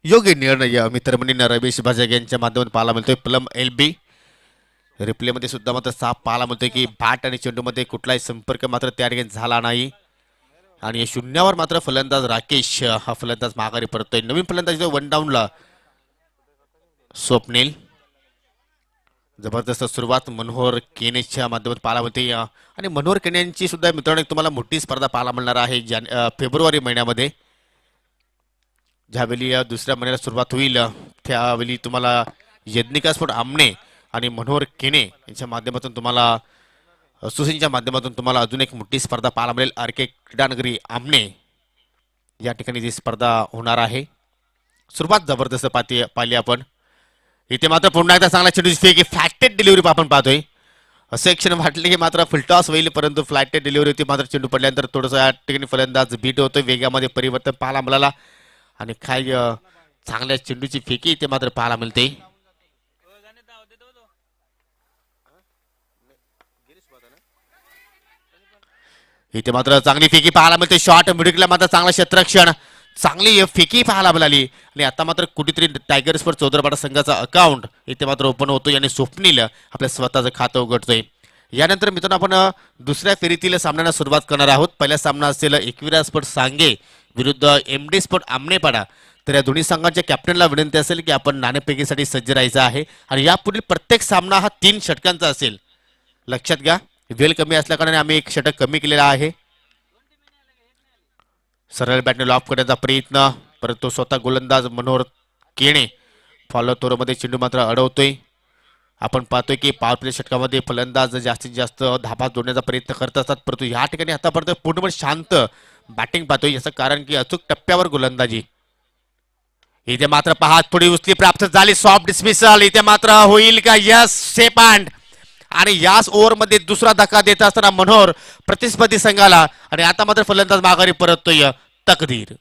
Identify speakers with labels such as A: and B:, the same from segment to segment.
A: योग्य निर्णय मित्रमंडळींना रमेश भाजग यांच्या माध्यमातून पाहायला मिळतोय. प्लम LB रिप्लेमध्ये सुद्धा मात्र साफ पाहायला मिळतोय की बॅट आणि चेंडूमध्ये कुठलाही संपर्क मात्र त्या ठिकाणी झाला नाही. आणि या शून्यावर मात्र फलंदाज राकेश हा फलंदाज माघारी परततोय. नवीन फलंदाज वन डाऊनला स्वप्नील. जबरदस्त सुरुवात मनोहर केनेच्या माध्यमातून पाहायला मिळते. आणि मनोहर केने यांची सुद्धा मित्रांनो एक तुम्हाला मोठी स्पर्धा पाहायला मिळणार आहे फेब्रुवारी महिन्यामध्ये. ज्यावेळी दुसऱ्या महिन्याला सुरुवात होईल त्यावेळी तुम्हाला यज्ञिका स्पोर्ट आमने आणि मनोहर केने यांच्या माध्यमातून तुम्हाला सुसिंच्या माध्यमातून तुम्हाला अजून एक मोठी स्पर्धा पाहायला मिळेल. RK क्रीडानगरी आमने या ठिकाणी जी स्पर्धा होणार आहे. सुरुवात जबरदस्त पाहिली आपण. इथे मात्र पुन्हा एकदा चांगला चेंडूची फेक फ्लॅटेड डिलिव्हरी आपण पाहतोय. असे क्षण वाटले की मात्र फुलटॉस होईल परंतु फ्लॅटेड डिलिव्हरी होती. मात्र चेंडू पडल्यानंतर थोडंसं या ठिकाणी फलंदाज बीट होतोय. वेगामध्ये परिवर्तन पाहायला मिळाला आणि काही चांगल्या चेंडूची फेकी इथे मात्र पाहायला मिळते. इथे मात्र चांगली फेकी पाहायला मिळते. शॉट मिडविकेटला मात्र चांगला क्षेत्ररक्षण चांगली फेकी पाहायला मिळाली. आणि आता मात्र कुठेतरी टायगर स्पोर्ट चौदरपाडा संघाचा अकाउंट इथे मात्र ओपन होतोय आणि स्वप्नील आपल्या स्वतःचं खातं उघडतोय. यानंतर मित्रांनो आपण दुसऱ्या फेरीतील सामन्यांना सुरुवात करणार आहोत. पहिला सामना असेल एकविरा स्पोर्ट सांगे विरुद्ध MD स्पोर्ट आमनेपाडा. तर या दोन्ही संघांच्या कॅप्टनला विनंती असेल की आपण नाणेफेकीसाठी सज्ज राहायचं आहे. आणि यापुढील प्रत्येक सामना हा 3 षटकांचा असेल. लक्षात घ्या वेळ कमी असल्याकारणाने आम्ही एक षटक कमी केलेला आहे. सरळ बॅटने लॉफ करण्याचा प्रयत्न परंतु स्वतः गोलंदाज मनोहर केणे फॉलो तोरमध्ये चेंडू मात्र अडवतोय. आपण पाहतोय की पॉवर प्ले षटकामध्ये फलंदाज जास्तीत जास्त धाबा जोडण्याचा प्रयत्न करत असतात परंतु या ठिकाणी आतापर्यंत पूर्णपणे शांत बॅटिंग पाहतोय. याचं कारण की अचूक टप्प्यावर गोलंदाजी. इथे मात्र पहा थोडी उचली प्राप्त झाली. सॉफ्ट डिसमिसल इथे मात्र होईल का? Yes safe hand. आणि याच ओव्हरमध्ये दुसरा धक्का देत असताना मनोहर प्रतिस्पर्धी संघाला. आणि आता मात्र फलंदाज माघारी परततोय तकदीर.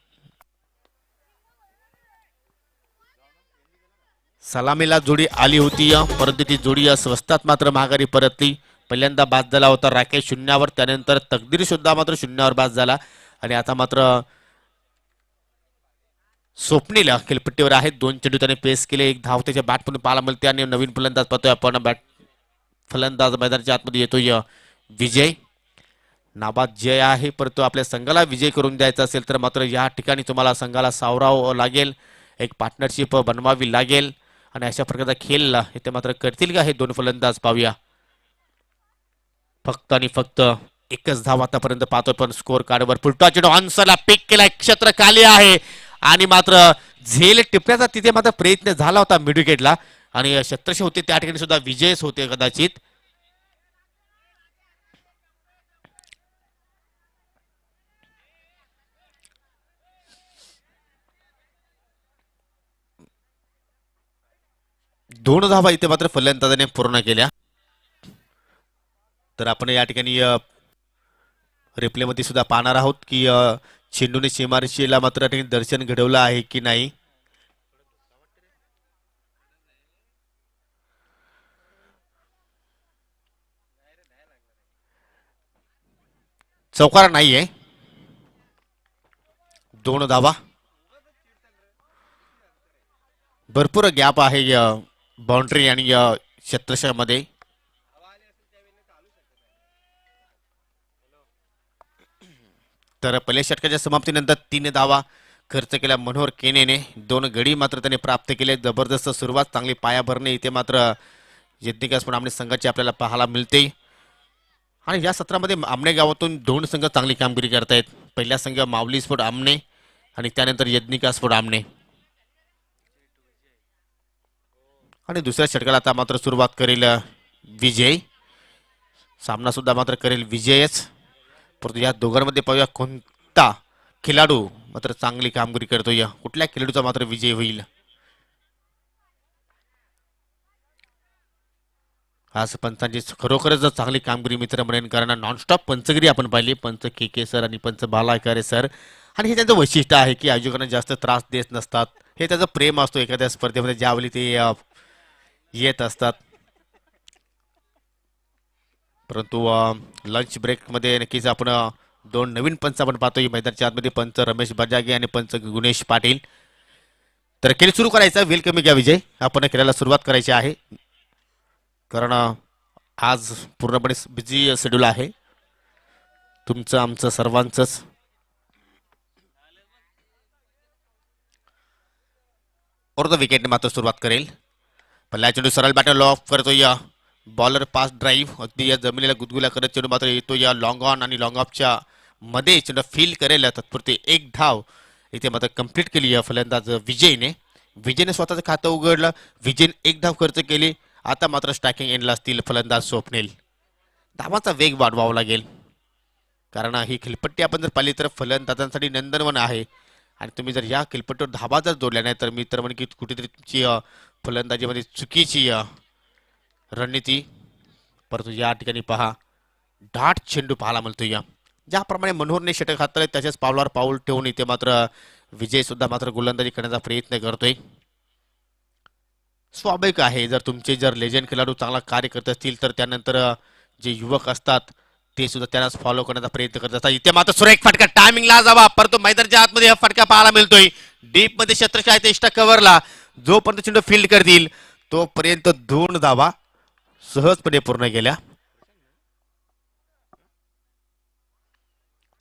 A: सलामीला जोडी आली होती परंतु ती जोडी स्वस्तात मात्र माघारी परतली. पहिल्यांदा बाद झाला होता राकेश शून्यावर. त्यानंतर तकदीर सुद्धा मात्र शून्यावर बाद झाला. आणि आता मात्र स्वप्नील खेळपट्टीवर आहेत. 2 चेंडू त्याने पेस केले. एक धाव त्याच्या बॅट पण पाहायला मिळते. आणि नवीन फलंदाज पाहतोय आपण. फलंदाज मैदानाच्या आतमध्ये येतोय विजय. नाबाद जय आहे परंतु आपल्या संघाला विजय करून द्यायचा असेल तर मात्र या ठिकाणी तुम्हाला संघाला सावरावं लागेल. एक पार्टनरशिप बनवावी लागेल. आणि अशा प्रकारचा खेळ इथे मात्र करतील का हे 2 फलंदाज पाहूया. फक्त आणि फक्त एकच धाव आतापर्यंत पाहतोय पण स्कोर कार्डवर फुलटॉ चेंडू ऑन्सरला पिक केला. क्षेत्र खाली आहे आणि मात्र झेल टिपण्याचा तिथे मात्र प्रयत्न झाला होता मिड विकेटला. आणि शत्रश होते त्या ठिकाणी सुद्धा विजयच होते कदाचित. दोन धावा इथे मात्र फलंदाजाने पूर्ण केल्या. तर आपण या ठिकाणी रिप्लेमध्ये सुद्धा पाहणार आहोत की चेंडूने सीमारेषेला मात्र दर्शन घडवलं आहे की नाही. चौकार नाहीये. 2 धावा. भरपूर गॅप आहे बाउंड्री आणि क्षेत्रक्षामध्ये. तर पहिल्या षटकाच्या समाप्तीनंतर 3 धावा खर्च केला मनोहर केनेने. 2 गडी मात्र त्याने प्राप्त केले. जबरदस्त सुरुवात चांगली पाया भरणे इथे मात्र यज्ञिका स्पोर्ट आमने संघाची आपल्याला पाहायला मिळते. आणि या सत्रामध्ये आमने गावातून 2 संघ चांगली कामगिरी करतायत. पहिला संघ माऊली स्पोर्ट आमने आणि त्यानंतर यज्ञिका स्पोर्ट आमने. आणि दुसऱ्या षटकाला आता मात्र सुरुवात करेल विजय. सामना सुद्धा मात्र करेल विजयच. परंतु या दोघांमध्ये पाहूया कोणता खेळाडू मात्र चांगली कामगिरी करतोय. कुठल्या खेळाडूचा मात्र विजय होईल. आज पंचांची खरोखरच चांगली कामगिरी मित्र म्हणेन कारण नॉनस्टॉप पंचगिरी आपण पाहिली. पंच KK सर आणि पंच बालाकारे सर. आणि हे त्यांचं वैशिष्ट्य आहे की आयोजकांना जास्त त्रास देत नसतात. हे त्याचं प्रेम असतो एखाद्या स्पर्धेमध्ये ज्यावेळी ते येत असतात. परंतु लंच ब्रेकमध्ये नक्कीच आपण 2 नवीन पंच आपण पाहतोय मैदानाच्या आतमध्ये. पंच रमेश बजागे आणि पंच गुणेश पाटील. तर खेळ सुरू करायचा. वेल कमी घ्या विजय. आपण खेळायला सुरुवात करायची आहे, कारण आज पूर्णपणे बिझी शेड्यूल आहे तुमचं आमचं सर्वांचंच. और विकेटने मात्र सुरुवात करेल. पहिला चेंडू सरळ बॅटर ऑफ करतो या. बॉलर पास ड्राईव्ह अगदी या जमिनीला गुदगुल्या करत चेंडू मात्र येतो या लॉंग ऑन आणि लॉंग ऑफच्या मध्ये. चेंडू फील करेल तत्पुरते एक धाव इथे मात्र कंप्लीट केली या फलंदाज विजयने. विजयने स्वतःचं खातं उघडलं. विजयने एक धाव खर्च केली. आता मात्र स्ट्रायकिंग एंडला असतील फलंदाज स्वप्नील. धावांचा वेग वाढवावा लागेल, कारण ही खेळपट्टी आपण जर पाहिली तर फलंदाजांसाठी नंदनवन आहे. आणि तुम्ही जर या खेळपट्टीवर धाबा जर जोडल्या नाही तर मी तर म्हणेन की कुठेतरी तुमची फलंदाजीमध्ये चुकीची रणनीती. परंतु या ठिकाणी पहा, दाट चेंडू पाहायला मिळतो या. ज्याप्रमाणे मनोहरने षटक हाताळले त्याच्याच पावलावर पाऊल ठेवून इथे मात्र विजय सुद्धा मात्र गोलंदाजी करण्याचा प्रयत्न करतोय. स्वाभाविक आहे, जर लेजंड खेळाडू चांगला कार्य करत असतील तर त्यानंतर जे युवक असतात ते सुद्धा त्यांनाच फॉलो करण्याचा प्रयत्न करत असतात. इथे मात्र सुरेख फटका टायमिंगला जावा, परंतु मैदानाच्या आतमध्ये हा फटका पाहायला मिळतोय. डीप मध्ये शत्रशाह इष्टा कव्हरला. जोपर्यंत चेंडू फील्ड करतील तोपर्यंत 2 धावा सहजपणे पूर्ण केल्या.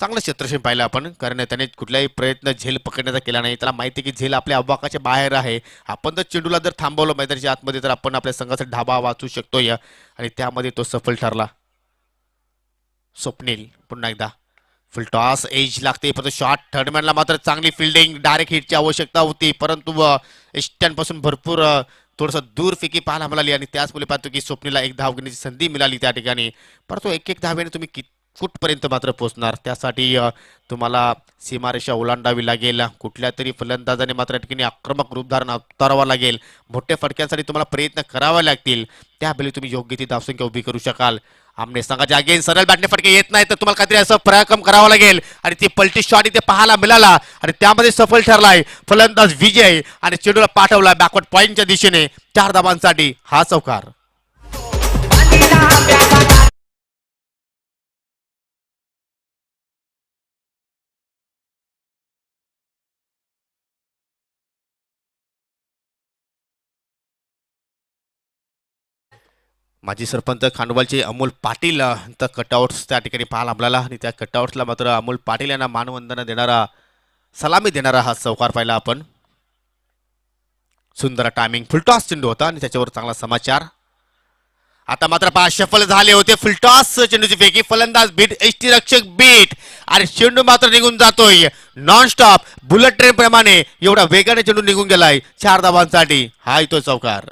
A: चांगलं क्षेत्रक्षण पाहिलं आपण, कारण त्याने कुठलाही प्रयत्न झेल पकडण्याचा केला नाही. त्याला माहिती की झेल आपल्या अवकाशाच्या बाहेर आहे. आपण जर चेंडूला जर थांबवलं मैदानाच्या आतमध्ये तर आपण आपल्या संघाचा ढाबा वाचू शकतो या. आणि त्यामध्ये तो सफल ठरला. स्वप्नील पुन्हा एकदा फुल टॉस एज लागते, परंतु शॉट थर्डमॅनला मात्र चांगली फिल्डिंग डायरेक्ट हिटची आवश्यकता होती, परंतु इष्ट्यांपासून भरपूर थोडस दूर फेकी पाहायला मिळाली. आणि त्याचमुळे पाहतो की स्वप्नीला एक धाव घेण्याची संधी मिळाली त्या ठिकाणी. परंतु एक एक धावेने तुम्ही कुठपर्यंत मात्र पोहोचणार, त्यासाठी तुम्हाला सीमारेषा ओलांडावी लागेल. कुठल्या तरी फलंदाजाने मात्र या ठिकाणी आक्रमक रूप धारण उतारावं लागेल. मोठ्या फटक्यांसाठी तुम्हाला प्रयत्न करावे लागतील. त्यावेळी तुम्ही योग्य ती धावसंख्या उभी करू शकाल. आमने संघाच्या अगेन सरळ बॅटने फटके येत नाही तर तुम्हाला काहीतरी असं पराक्रम करावा लागेल. आणि ती पलटी शॉट इथे पाहायला मिळाला आणि त्यामध्ये सफल ठरलाय फलंदाज विजय. आणि चेंडूला पाठवला बॅकवर्ड पॉइंटच्या दिशेने. 4 धावांसाठी हा चौकार. माजी सरपंच खांडवालचे अमोल पाटील कटआउट्स त्या ठिकाणी पाहायला मिळाला. आणि त्या कटआउट्सला मात्र अमोल पाटील यांना मानवंदना देणारा, सलामी देणारा हा चौकार पाहिला आपण. सुंदर टायमिंग, फुलटॉस चेंडू होता आणि त्याच्यावर चांगला समाचार. आता मात्र पहा शफल झाले होते. फुलटॉस चेंडूची फेकी, फलंदाज बीट, एसटी रक्षक बीट आणि चेंडू मात्र निघून जातोय नॉन स्टॉप बुलेट ट्रेन प्रमाणे. एवढा वेगाने चेंडू निघून गेलाय. 4 धावांसाठी हा येतो चौकार.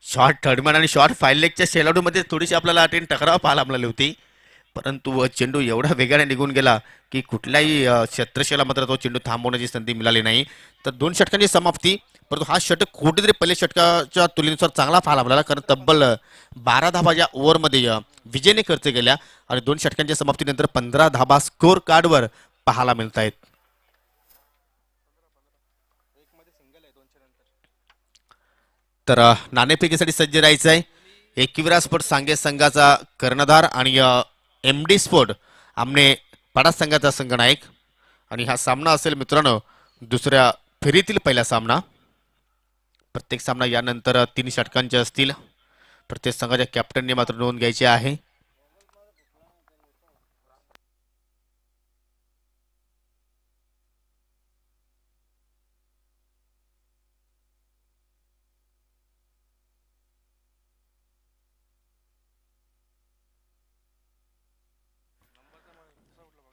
A: शॉर्ट थर्डमॅन आणि शॉर्ट फाईल लेगच्या शेलाडूमध्ये थोडीशी आपल्याला टकराव पाहायला मिळाली होती, परंतु चेंडू एवढा वेगाने निघून गेला की कुठल्याही क्षेत्रशेला मात्र तो चेंडू थांबवण्याची संधी मिळाली नाही. तर 2 षटकांची समाप्ती. परंतु हा षटक कुठेतरी पहिल्या षटकाच्या तुलनेनुसार चांगला पाहायला मिळाला, कारण तब्बल 12 धाबा या ओव्हरमध्ये विजयने खर्च केल्या. आणि 2 षटकांच्या समाप्तीनंतर 15 धाबा स्कोर कार्डवर पाहायला मिळत आहेत. तर नाणेफेकीसाठी सज्ज राहायचं आहे. एकविरा स्पोर्ट सांगे संघाचा कर्णधार आणि एम डी स्पोर्ट आमने पाडा संघाचा संघनायक. आणि हा सामना असेल मित्रांनो दुसऱ्या फेरीतील पहिला सामना. प्रत्येक सामना यानंतर 3 षटकांचे असतील. प्रत्येक संघाच्या कॅप्टनने मात्र नोंद घ्यायची आहे.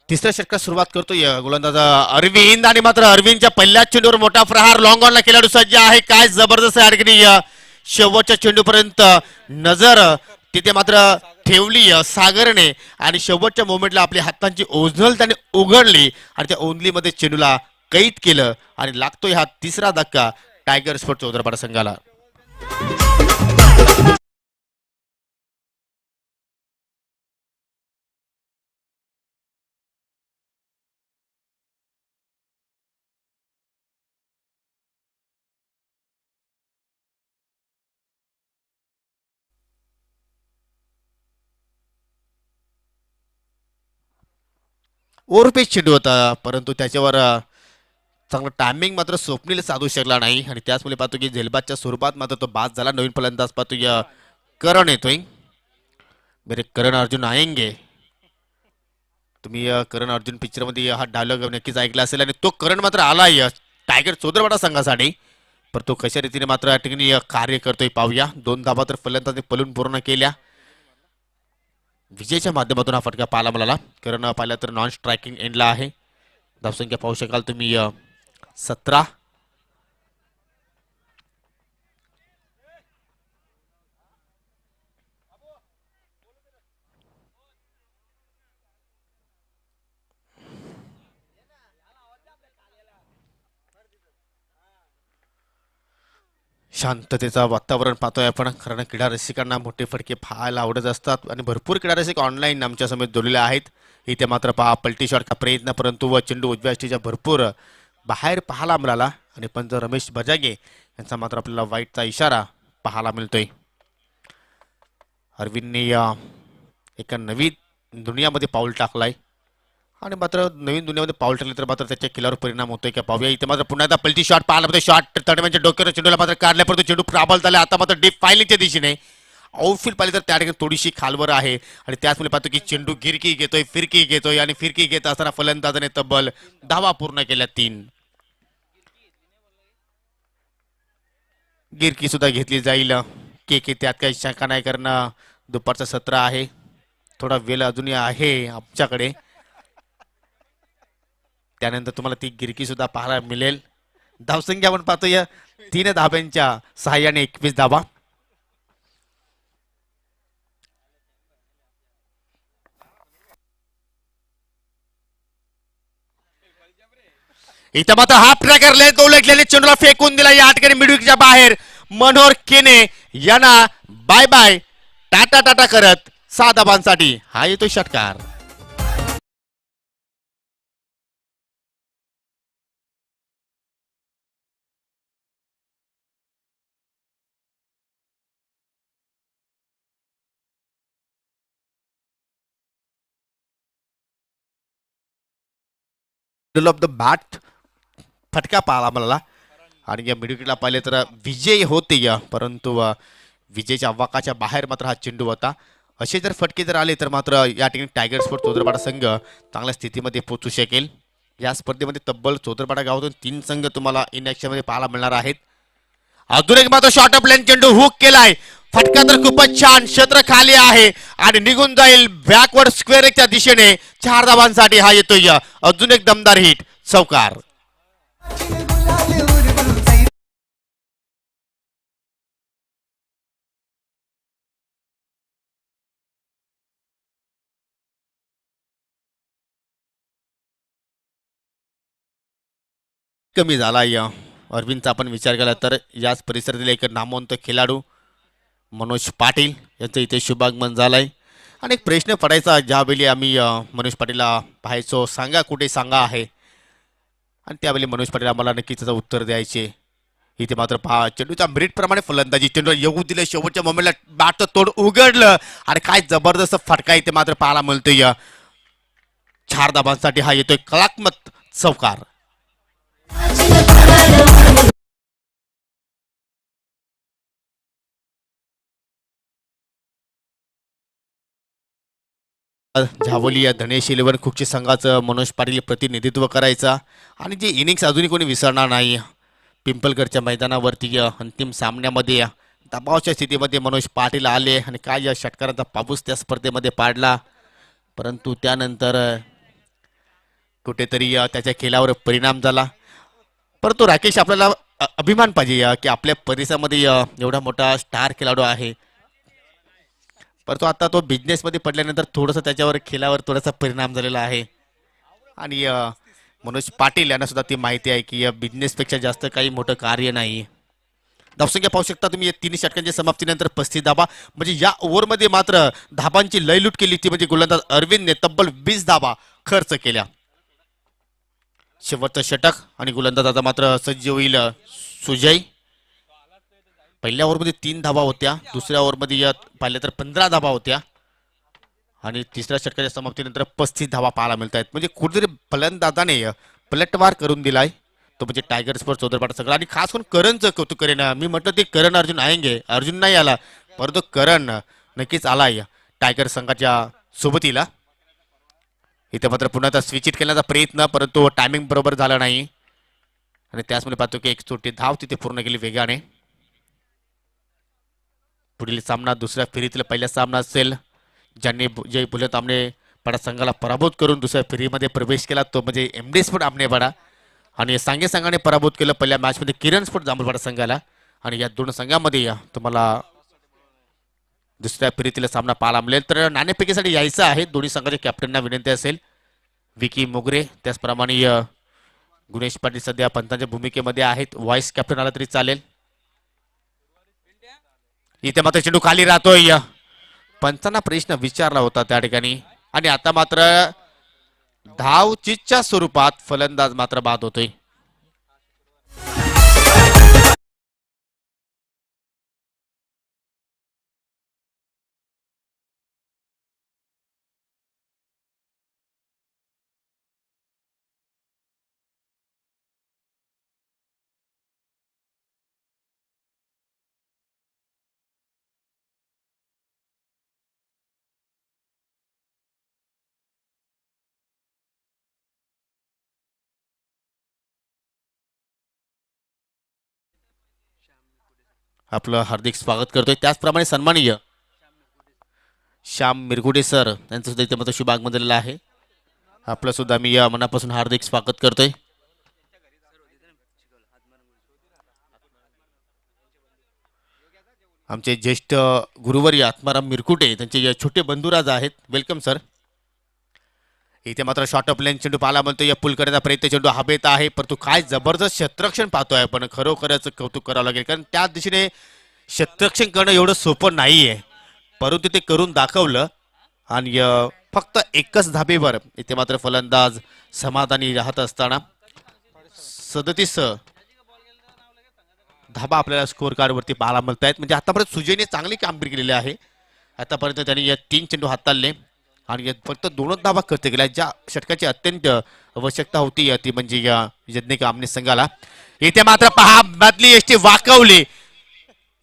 A: तिसऱ्या षटकात सुरुवात करतोय गोलंदाज अरविंद. आणि मात्र अरविंदच्या पहिल्याच चेंडूवर मोठा प्रहार लॉंग ऑनला खेळाडू सज्ज आहे. काय जबरदस्त आहे शेवटच्या चेंडूपर्यंत नजर तिथे मात्र ठेवली सागरने. आणि शेवटच्या मोमेंटला आपल्या हातांची ओझल त्याने उघडली आणि त्या ओंजलीमध्ये चेंडूला कैद केलं. आणि लागतोय हा तिसरा धक्का टायगर स्पोर्ट चौदरपाडा संघाला. ओव्हरपेच चेंडू होता, परंतु त्याच्यावर चांगलं टायमिंग मात्र स्वप्नील साधू शकला नाही आणि त्याचमुळे पाहतो की झेलबादच्या स्वरूपात मात्र तो बाद झाला. नवीन फलंदाज पाहतो या करण येतोय. मेरे करण अर्जुन आएंगे. तुम्ही करण अर्जुन पिक्चर मध्ये हा डायलॉग नक्कीच ऐकला असेल आणि तो करण मात्र आलाय टायगर चोदरवाडा संघासाठी. पण तो कशा रीतीने मात्र या ठिकाणी कार्य करतोय पाहूया. 2 धाबा तर फलंदाजाने पलून पूर्ण केल्या. विजयच्या माध्यमातून हा फटका पाहायला मिळाला. करण पाहिला तर नॉन स्ट्रायकिंग एंडला आहे. धावसंख्या पाहू शकाल तुम्ही 17. शांततेचा वातावरण पाहतोय आपण, कारण क्रीडा रसिकांना मोठे फटके पाहायला आवडत असतात आणि भरपूर क्रीडा रसिक ऑनलाईन आमच्या समेत जोडलेले आहेत. इथे मात्र पहा पलटी शॉट का प्रयत्न, परंतु व चेंडू उजव्या यष्टीच्या भरपूर बाहेर पाहायला मिळाला आणि पंच रमेश बजागे यांचा मात्र आपल्याला वाईटचा इशारा पाहायला मिळतोय. अरविंदने एका नवीन दुनियामध्ये पाऊल टाकलाय आणि मात्र नवीन दुनियामध्ये पाऊल टाकले तर मात्र त्याच्या किल्ल्यावर परिणाम होतोय का पाहूया. इथे मात्र पुन्हा एकदा पलटी शॉट पाहायला मिळतोय. शॉट तडव्यांच्या डोक्यावर चेंडूला मात्र काढल्या, परंतु चेंडू प्राबल झाला. आता मात्र डीप फायलिंगच्या दिशेने आउटफील्ड पाहिली तर त्या ठिकाणी थोडीशी खालवर आहे आणि त्याचमुळे पाहतो की चेंडू गिरकी घेतोय, फिरकी घेतोय आणि फिरकी घेत असताना फलंदाजाने तब्बल धावा पूर्ण केल्या 3. गिरकी सुद्धा घेतली जाईल. के त्यात काही शंका नाही, कारण दुपारचं सत्र आहे, थोडा वेळ अजूनही आहे आमच्याकडे. त्यानंतर तुम्हाला ती गिरकी सुद्धा पाहायला मिळेल. धावसंख्या आपण पाहतो या 3 धाब्यांच्या सहाय्याने 21 धाबा. इथं मात्र हाफ ट्रॅकर लेट उलटलेले चेंडूला फेकून दिला या ठिकाणी मिडविकच्या बाहेर. मनोहर केने यांना बाय बाय टाटा टाटा करत 6 धाबांसाठी हा येतो षटकार. मिडल ऑफ द बॅट फटका पाहायला मला आणि या मिडविकेटला पाहिले तर विजय होते या, परंतु विजयच्या अवाकाच्या बाहेर मात्र हा चेंडू होता. असे जर फटके जर आले तर मात्र या ठिकाणी टायगर स्पोर्ट चोदरपाडा संघ चांगल्या स्थितीमध्ये पोहोचू शकेल. या स्पर्धेमध्ये तब्बल चोदरपाडा गावातून 3 संघ तुम्हाला इन ऍक्शन मध्ये पाहायला मिळणार आहेत. अजून एक मात्र शॉर्ट ऑफ लेन चेंडू हुक केलाय. फटका तर खूपच छान, क्षेत्र खाली आहे आणि निघून जाईल बॅकवर्ड स्क्वेअरच्या दिशेने. 4 धाबांसाठी हा येतोय अजून एक दमदार हिट चौकार. कमी झाला या अरविंदचा आपण विचार केला तर याच परिसरातील एक नामवंत खेळाडू मनोज पाटील यांचं इथे शुभागमन झालंय. आणि एक प्रश्न पडायचा ज्यावेळी आम्ही मनोज पाटीलला पाहायचो, सांगा कुठे सांगा आहे, आणि त्यावेळी मनोज पाटील आम्हाला नक्कीच त्याचं उत्तर द्यायचे. इथे मात्र पहा चेंडूच्या मिनिट प्रमाणे फलंदाजी, चेंडू येऊ दिले, शेवटच्या मोमेंटला बॅटचं तोड उघडलं आणि काय जबरदस्त फटका इथे मात्र पाहायला मिळतोय. 4 धाबांसाठी हा येतोय कलात्मक चौकार. झावली या धनेश 11 खुर्ची संघाचं मनोज पाटील प्रतिनिधित्व करायचा आणि जे इनिंग्स अजूनही कोणी विसरणार नाही. पिंपलगडच्या मैदानावरती अंतिम सामन्यामध्ये दबावाच्या स्थितीमध्ये मनोज पाटील आले आणि काय या षटकारांचा पाऊस त्या स्पर्धेमध्ये पाडला, परंतु त्यानंतर कुठेतरी त्याच्या खेळावर परिणाम झाला. परंतु राकेश आपल्याला अभिमान पाहिजे की आपल्या परिसरामध्ये एवढा मोठा स्टार खेळाडू आहे, परंतु आता तो बिझनेसमध्ये पडल्यानंतर थोडंसं त्याच्यावर खेळावर थोडासा परिणाम झालेला आहे. आणि मनोज पाटील यांना सुद्धा ती माहिती आहे की बिझनेसपेक्षा जास्त काही मोठं कार्य नाही. धावसंख्या पाहू शकता तुम्ही, 3 षटकांच्या समाप्तीनंतर 35 धाबा, म्हणजे या ओव्हरमध्ये मात्र धाबांची लयलूट केली ती म्हणजे गोलंदाज अरविंदने तब्बल 20 धाबा खर्च केल्या. शेवटचं षटक आणि गोलंदाजाचा मात्र सज्ज होईल सुजय. पहिल्या ओव्हरमध्ये 3 धाबा होत्या, दुसऱ्या ओव्हरमध्ये पाहिलं तर 15 धाबा होत्या आणि तिसऱ्या षटकाच्या समाप्तीनंतर 35 धावा पाहायला मिळत आहेत. म्हणजे कुठेतरी फलंदाजाने पलटवार करून दिलाय तो म्हणजे टायगर स्पोर्ट्स चौदरपाडा सगळा. आणि खास करून करणचं कौतुक करेन मी. म्हटलं ते करण अर्जुन आएंगे, अर्जुन नाही आला परंतु करण नक्कीच आलाय टायगर संघाच्या सोबतीला. इथे मात्र पुन्हा आता स्विच इट खेळण्याचा प्रयत्न परंतु टायमिंग बरोबर झाला नाही आणि त्याचमुळे पाहतो की 1 धाव तिथे पूर्ण केली वेगाने. पुढील सामना दुसऱ्या फेरीतील पहिला सामना असेल. ज्यांनी जय बुलेट आमने पाडा संघाला पराभूत करून दुसऱ्या फेरीमध्ये प्रवेश केला तो म्हणजे एमडी स्पोर्ट आमने पाडा. आणि सांगे संघाने पराभूत केलं पहिल्या मॅचमध्ये किरण स्पोर्ट जांभूळपाडा संघाला. आणि या दोन संघामध्ये तुम्हाला दुसऱ्या फेरीतील सामना पाहायला मिळेल. तर नाणेफेकीसाठी यायचं आहे. दोन्ही संघाच्या कॅप्टनना विनंती असेल. विकी मोगरे त्याचप्रमाणे गुणेश पाटील सध्या पंतांच्या भूमिकेमध्ये आहेत. व्हाईस कॅप्टन आला तरी चालेल. इथे मात्र चेंडू खाली राहतोय. पंचांना प्रश्न विचारला होता त्या ठिकाणी आणि आता मात्र धावचीच्या स्वरूपात फलंदाज मात्र बाद होतोय. आपलं हार्दिक स्वागत करतोय. त्याचप्रमाणे सन्माननीय श्याम मिरगुडे सर यांचं सुद्धा इथे मात्र शुभ आगमन झालेलं आहे. आपलं सुद्धा मी या मनापासून हार्दिक स्वागत करतोय. आमचे ज्येष्ठ गुरुवर्य आत्माराम मिरकुटे त्यांचे छोटे बंधुराज आहेत. Welcome sir. इथे मात्र शॉर्ट ऑफ लेन चेंडू पाहायला म्हणतो. या पुल करण्याचा प्रयत्न चेंडू हवेत आहे परंतु काय जबरदस्त क्षेत्ररक्षण पाहतोय आपण. खरोखरच कौतुक करावं लागेल कारण त्या दिशेने क्षेत्ररक्षण करणं एवढं सोपं नाहीये परंतु ते करून दाखवलं. आणि फक्त एकच धाबेवर इथे मात्र फलंदाज समाधानी राहत असताना 37 धाबा आपल्याला स्कोअर कार्ड वरती पाहायला मिळत आहेत. म्हणजे आतापर्यंत सुजयने चांगली कामगिरी केलेली आहे. आतापर्यंत त्यांनी या 3 चेंडू हाताळले आणि फक्त 2 धाबा खर्च केल्या. ज्या षटकाची अत्यंत आवश्यकता होती ती म्हणजे या यज्ञिक आमने संघाला. इथे मात्र पहा मधली एसटी वाकवली.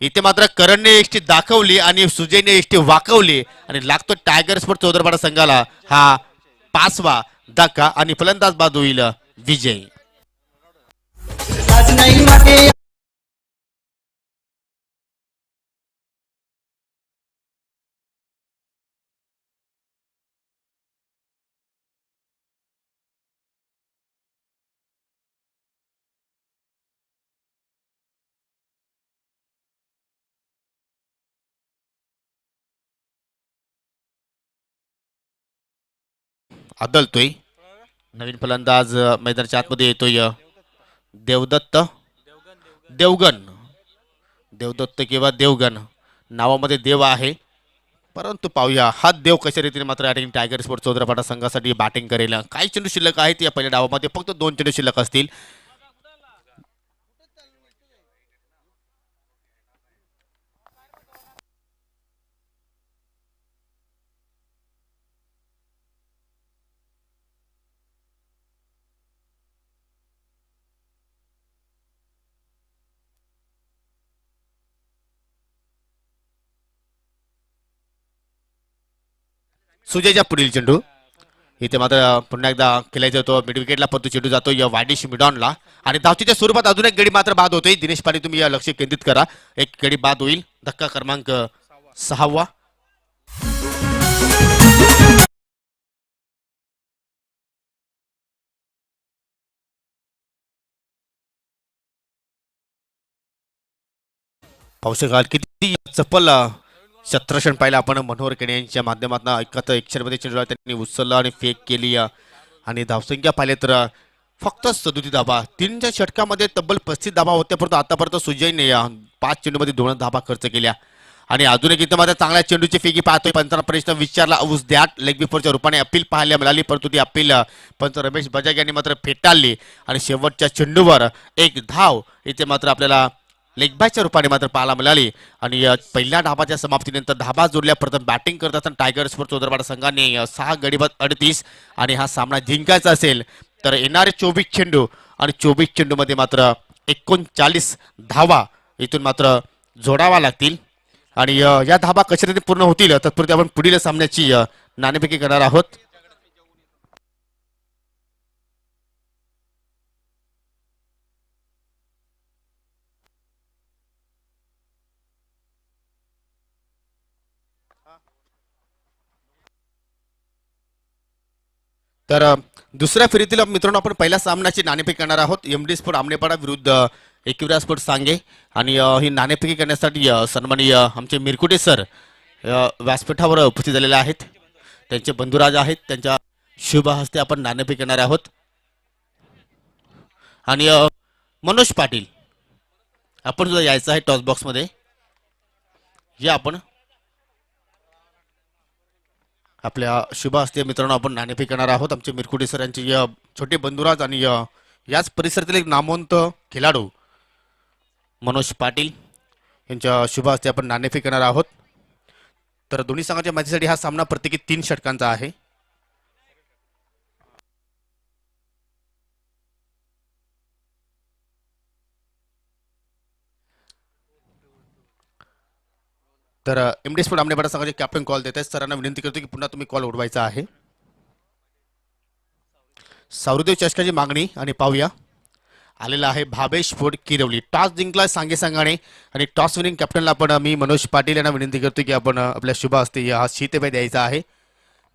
A: इथे मात्र करणने एसटी दाखवली आणि सुजयने एसटी वाकवली आणि लागतो टायगर स्पोर्ट चौदरपाडा संघाला हा 5वा धक्का आणि फलंदाज बाद होईल विजय. आदलतोय नवीन फलंदाज मैदानाच्या आतमध्ये येतोय. देवदत्त देवगण देवदत्त किंवा देवगण नावामध्ये देव आहे परंतु पाहूया हा देव कशा रीतीने मात्र या ठिकाणी टायगर स्पोर्ट चौदरपाडा संघासाठी बॅटिंग करेल. काही चेंडू शिल्लक आहेत या पहिल्या डावामध्ये. फक्त 2 चेंडू शिल्लक असतील. सुजयच्या पुढील चेंडू इथे मात्र पुन्हा एकदा खेळायचा होतो. मिड विकेटला परंतु चेंडू जातो या वायडिश मिडॉनला आणि धावचीच्या स्वरूपात अजून एक गडी मात्र बाद होतोय. दिनेश पाटील तुम्ही या लक्ष केंद्रित करा. एक गडी बाद होईल. धक्का क्रमांक 6वा. पाहू शकाल किती चप्पल क्षेत्ररक्षण पाहिलं आपण मनोहर केणे यांच्या माध्यमातून. एकाच मध्ये चेंडूला त्यांनी उचलला आणि फेक केली आणि धावसंख्या पाहिले तर फक्त 37 धाबा. 3च्या षटकामध्ये तब्बल 35 धाबा होत्या परंतु आतापर्यंत सुजयने 5 चेंडूमध्ये 2 धाबा खर्च केल्या. आणि अजून एक इथं मात्र चांगल्या चेंडूची फेकी पाहतोय. पंचांना प्रश्न विचारला उस द्याट लेग बिफोरच्या रूपाने अपील पाहायला मिळाली परंतु ती अपील पंच रमेश बजाज यांनी मात्र फेटाळली आणि शेवटच्या चेंडूवर एक धाव इथे मात्र आपल्याला लेगबायच्या रूपाने मात्र पाहायला मिळाली आणि पहिल्या धाबाच्या समाप्तीनंतर धाबा जोडल्या प्रथम बॅटिंग करत असताना टायगर स्पोर्ट चौदरपाडा संघाने 6 गडी बाद 38 आणि हा सामना जिंकायचा असेल तर येणारे 24 चेंडू आणि 24 चेंडू मध्ये मात्र 39 धावा इथून मात्र जोडावा लागतील आणि या धाबा कशाने पूर्ण होतील तत्पुरती आपण पुढील सामन्याची नाणेफेकी करणार आहोत. तर दुसऱ्या फेरीतील मित्रांनो आपण पहिल्या सामन्याची नाणेफेकी करणार आहोत. एमडी स्पोर्ट आमनेपाडा विरुद्ध एकविरा स्पोर्ट सांगे आणि ही नाणेफेकी करण्यासाठी सन्माननीय आमचे मिरकुटे सर व्यासपीठावर उपस्थित झालेले आहेत. त्यांचे बंधुराज आहेत. त्यांच्या शुभ हस्ते आपण नाणेफेकी करणार आहोत आणि मनोज पाटील आपण सुद्धा यायचं आहे टॉस बॉक्स मध्ये या आपण आपल्या शुभ हस्ते मित्रांनो आपण नाणेफेकी करणार आहोत. आमचे मिरकुटे सर यांचे छोटे बंधुराज आणि याच परिसरातील एक नामवंत खेळाडू मनोज पाटील यांच्या शुभ हस्ते आपण नाणेफेकी करणार आहोत. तर दोन्ही संघाच्या मॅचसाठी हा सामना प्रत्येकी 3 षटकांचा आहे. तर एमडी स्पोर्ट आमनेपाडा संघाचे कॅप्टन कॉल देत आहेत. सरांना विनंती करतो की पुन्हा तुम्ही कॉल उडवायचा आहे. सावरदेव चषकाची मागणी आणि पाहूया आलेला आहे भावेश फोड किरवली. टॉस जिंकला सांगे संघाने आणि टॉस विनिंग कॅप्टनला आपण मी मनोज पाटील यांना विनंती करतो की आपण आपल्या शुभ हस्ते हा शीतपेय द्यायचा आहे.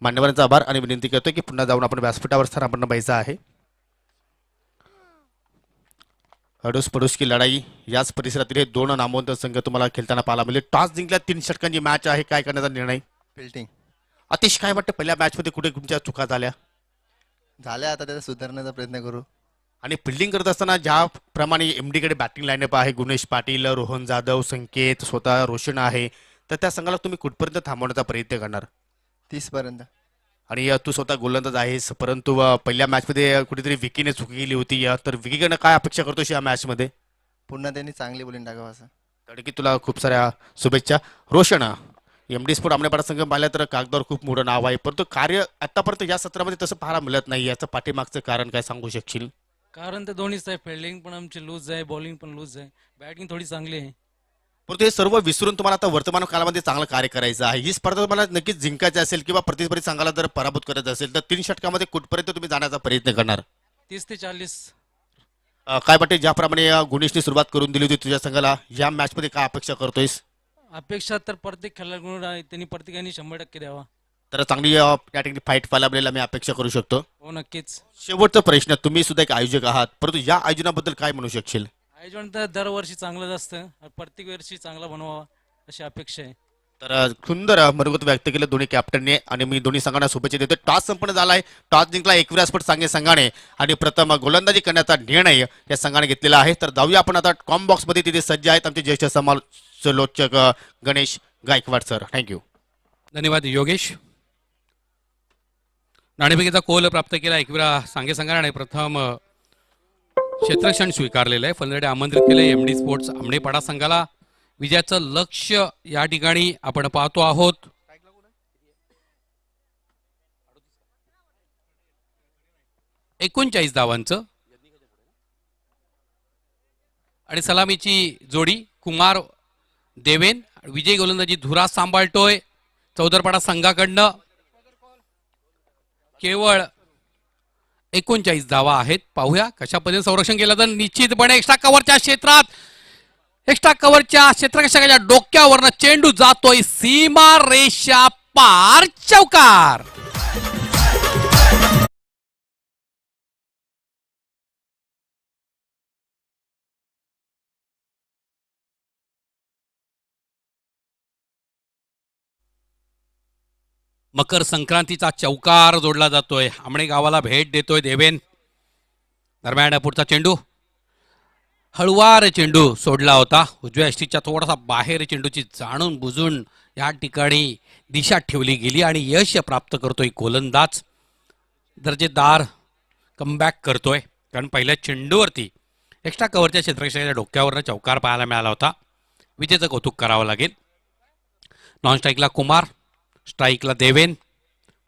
A: मान्यवरांचा आभार आणि विनंती करतो की पुन्हा जाऊन आपण व्यासपीठावर स्थान आपण पाहायचं आहे. अडोस पडोस की लढाई याच परिसरातील हे 2 नामवंत संघ तुम्हाला खेळताना पाहायला मिळेल. टॉस जिंकल्या 3 षटकांची मॅच आहे. काय करण्याचा निर्णय?
B: फिल्डिंग.
A: अतिश काय वाटतं पहिल्या मॅच मध्ये कुठे तुमच्या चुका झाल्या?
B: आता त्याचा सुधारण्याचा प्रयत्न करू.
A: आणि फिल्डिंग करत असताना ज्याप्रमाणे एमडी कडे बॅटिंग लाईनअप आहे गुणेश पाटील रोहन जाधव संकेत स्वतः रोशन आहे तर त्या संघाला तुम्ही कुठपर्यंत थांबवण्याचा प्रयत्न करणार?
B: 30 पर्यंत.
A: आणि तू स्वतः गोलंदाज आहेस परंतु पहिल्या मॅच मध्ये कुठेतरी विकीने चुकी केली होती तर विकीकडनं काय अपेक्षा करतोस या मॅच मध्ये?
B: पुन्हा त्यांनी चांगली बोलिंग टाकावं असं.
A: तडकी तुला खूप साऱ्या शुभेच्छा. रोशन एमडी स्पोर्ट आमनेपाडा संघ पाहिलं तर कागदावर खूप मोठं नाव आहे परंतु कार्य आतापर्यंत या सत्रामध्ये तसं पाहायला मिळत नाही. याचं पाठीमागचं कारण काय सांगू शकशील?
C: कारण ते दोन्हीच आहे. फिल्डिंग पण आमची लूज आहे बॉलिंग पण लूज आहे बॅटिंग थोडी चांगली आहे.
A: परंतु हे सर्व विसरून तुम्हाला आता वर्तमान काळामध्ये चांगलं कार्य करायचं आहे. ही स्पर्धा तुम्हाला नक्कीच जिंकायची असेल किंवा प्रतिस्पर्धी संघाला जर पराभूत करायचं असेल तर 3 षटकामध्ये कुठपर्यंत तुम्ही जाण्याचा प्रयत्न करणार?
C: 30 ते 40.
A: काय वाटते ज्याप्रमाणे गुणेशने सुरुवात करून दिली होती तुझ्या संघाला या मॅच मध्ये काय अपेक्षा करतोयस?
C: अपेक्षा तर प्रत्येक खेळाडू त्यांनी प्रत्येकाने 100% द्यावा.
A: तर चांगली या ठिकाणी फाईट पाहायला मिळेल मी अपेक्षा करू शकतो.
C: हो नक्कीच.
A: शेवटचा प्रश्न तुम्ही सुद्धा एक आयोजक आहात परंतु या आयोजनाबद्दल काय म्हणू शकशील?
C: आयोजन तर दरवर्षी चांगलंच असतं प्रत्येक वर्षी चांगला बनवावा अशी अपेक्षा आहे.
A: तर सुंदर मनोगत व्यक्त केलं दोन्ही कॅप्टनने आणि मी दोन्ही संघांना शुभेच्छा देतो. टॉस संपन्न झालाय. टॉस जिंकला एकविरा स्पोर्ट सांगे संघाने आणि प्रथम गोलंदाजी करण्याचा निर्णय या संघाने घेतलेला आहे. तर जाऊया आपण आता कॉम बॉक्स मध्ये तिथे सज्ज आहेत आमचे ज्येष्ठ समालोचक गणेश गायकवाड सर. थँक्यू.
D: धन्यवाद योगेश. नाणेफेकीचा कोल प्राप्त केला एकविरा सांगे संघाने प्रथम क्षेत्रक्षण स्वीकारलेलं आहे. फलंदाजी आमंत्रित केले एमडी स्पोर्ट्स आमनेपाडा संघाला. विजयाचं लक्ष या ठिकाणी आपण पाहतो आहोत. एकोणचाळीस धावांचं आणि सलामीची जोडी कुमार देवेन. विजय गोलंदाजी धुरा सांभाळतोय चौदरपाडा संघाकडनं. केवळ 39 धावा आहेत. पाहूया कशा पद्धतीने संरक्षण केलं तर निश्चितपणे एक्स्ट्रा कव्हरच्या क्षेत्ररक्षकाच्या डोक्यावरनं चेंडू जातोय सीमा रेषा पार. चौकार. मकर संक्रांतीचा चौकार जोडला जातोय. आमणे गावाला भेट देतोय देवेन. दरम्यान पुढचा चेंडू हळुवार चेंडू सोडला होता उजव्या यष्टीच्या थोडासा बाहेर. चेंडूची जाणून बुजून या ठिकाणी दिशा ठेवली गेली आणि यश प्राप्त करतोय गोलंदाज. दर्जेदार कमबॅक करतोय कारण पहिल्या चेंडूवरती एक्स्ट्रा कव्हरच्या क्षेत्ररक्षकाच्या डोक्यावरनं चौकार पाहायला मिळाला होता. विजेचं कौतुक करावं लागेल. नॉन स्ट्राईकला कुमार, स्ट्राईकला देवेन.